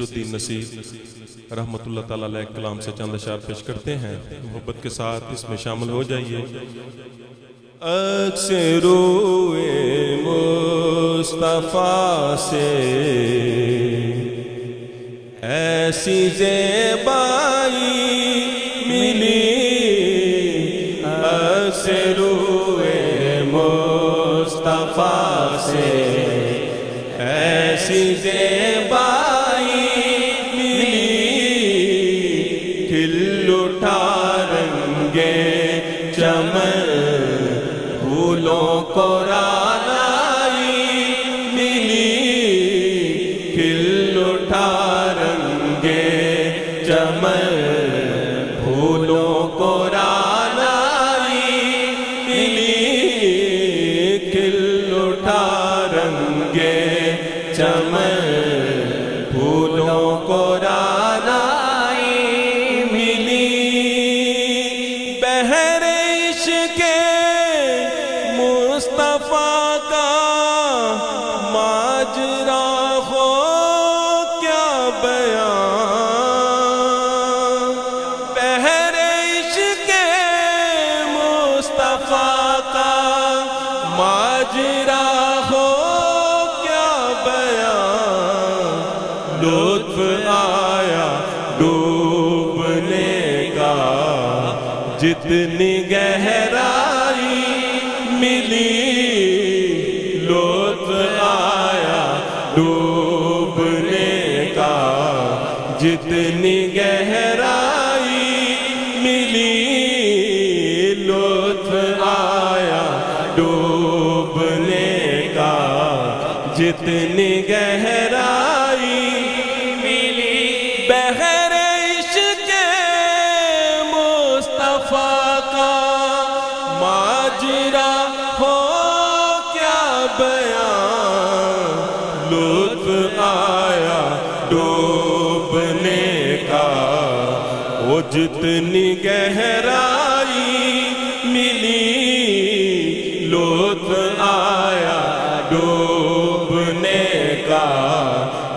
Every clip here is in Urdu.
الدین نصیر رحمت اللہ تعالیٰ علیہ کلام سے چند اشعار پیش کرتے ہیں، محبت کے ساتھ اس میں شامل ہو جائیے۔ عکس روئے مصطفیٰ سے ایسی زیبائی ملی، عکس روئے مصطفیٰ سے ایسی زیبائی ملی، کھل اٹھا رنگے چمن پھولوں کو رانائی ملی، کھل اٹھا رنگے چمن پھولوں کو رانائی ملی، کھل اٹھا رنگے چمن پھولوں کو رانائی ملی، بحر عشق مصطفیٰ کا ماجرا ہو کیا بیان، بحر عشق مصطفیٰ کا ماجرا ہو لطف آیا ڈوبنے کا جتنی گہرائی ملی، لطف آیا ڈوبنے کا جتنی گہرائی ملی، لطف آیا ڈوبنے کا جتنی گہرائی ملی، بحر عشق مصطفیٰ کا ماجرا ہو کیا بیان، لطف آیا ڈوبنے کا وہ جتنی گہرائی ملی، لطف آیا ڈوبنے کا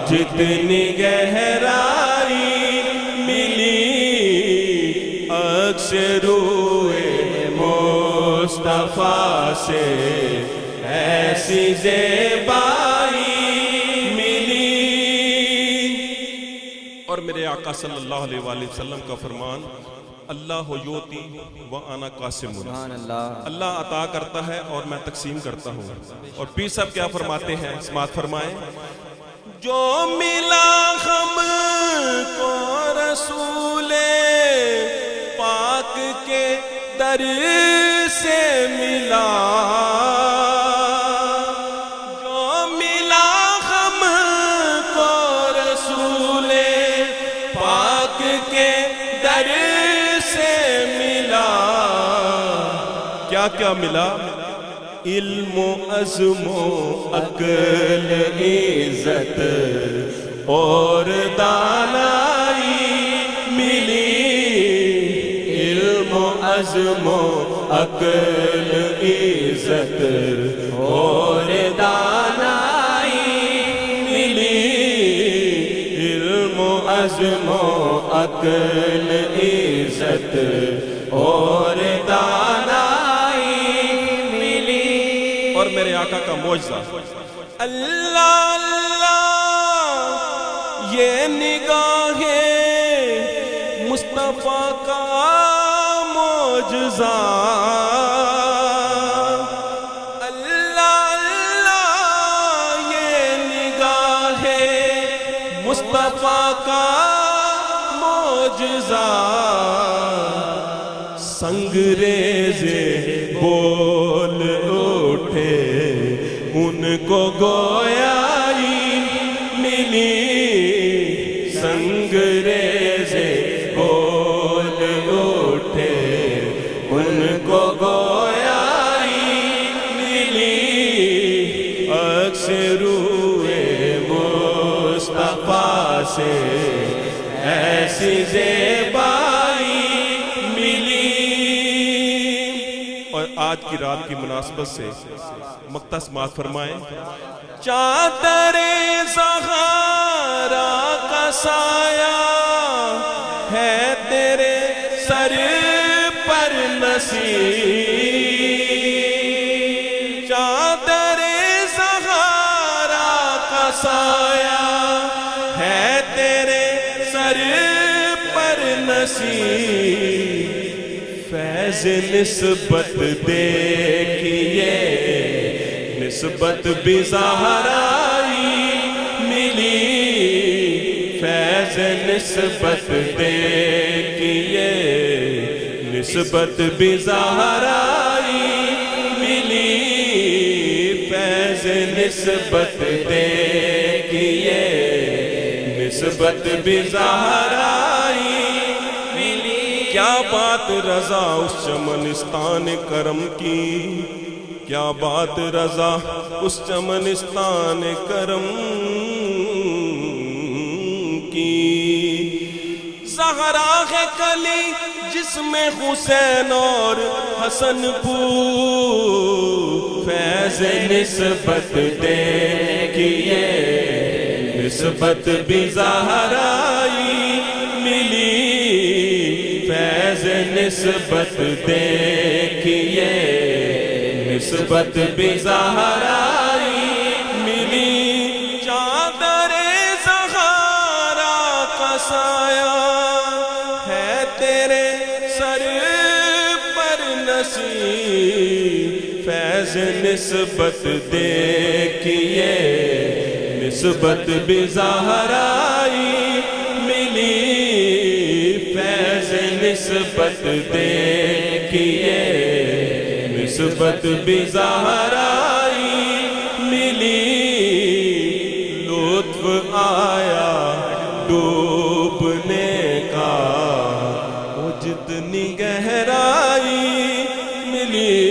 جتنی گہرائی ملی، عکس روئے مصطفیٰ سے ایسی زیبائی ملی۔ اور میرے آقا صلی اللہ علیہ وآلہ وسلم کا فرمان، اللہ یوتی وانا قاسم، اللہ عطا کرتا ہے اور میں تقسیم کرتا ہوں۔ اور پیر صاحب کیا فرماتے ہیں، سماعت فرمائیں، جو ملا ہم کو رسول پاک کے در سے ملا، جو ملا ہم کو رسول پاک کے در سے ملا، کیا کیا ملا؟ علم و عزم و عقل عزت اور دانائی ملی، علم و عزم و عقل عزت اور دانائی ملی، علم و عزم و عقل عزت اور دانائی ملی۔ اور میرے آقا کا معجزہ، اللہ اللہ یہ نگاہ مصطفیٰ کا معجزہ، اللہ اللہ یہ نگاہ مصطفیٰ کا معجزہ، سنگریزے بول اٹھے ان کو گویائی ملی، سنگریزے بول اٹھے ان کو گویائی ملی، عکس روئے مصطفیٰ سے ایسی زیبائی ملی۔ اور آج کی رات کی مناسبت سے مقطع سماعت فرمائیں، چادر زہرا کا سایہ ہے تیرے سر پر نصیب، چادر زہرا کا سایہ ہے تیرے سر پر نصیب، فیض نسبت دیکھیے نسبت بھی زہرائی ملی، فیض نسبت دیکھیے نسبت بھی زہرائی ملی، فیض نسبت دیکھیے نسبت بھی زہرائی ملی۔ کیا بات رضا اس چمنستان کرم کی، کیا بات رضا اس چمنستان کرم کی، زہرا ہے کلی جس میں حسین اور حسن پھول، فیض نسبت دیکھیے نسبت بھی زہرائی ملی، فیض نسبت دیکھیے نسبت بھی زہرائی ملی، چادر زہرا کا سایہ ہے تیرے سر پر نصیب، فیض نسبت دیکھیے نسبت بھی زہرائی ملی، فیض نسبت دیکھیے نسبت بھی زہرائی ملی، لطف آیا ڈوبنے کا وہ جتنی گہرائی ملی،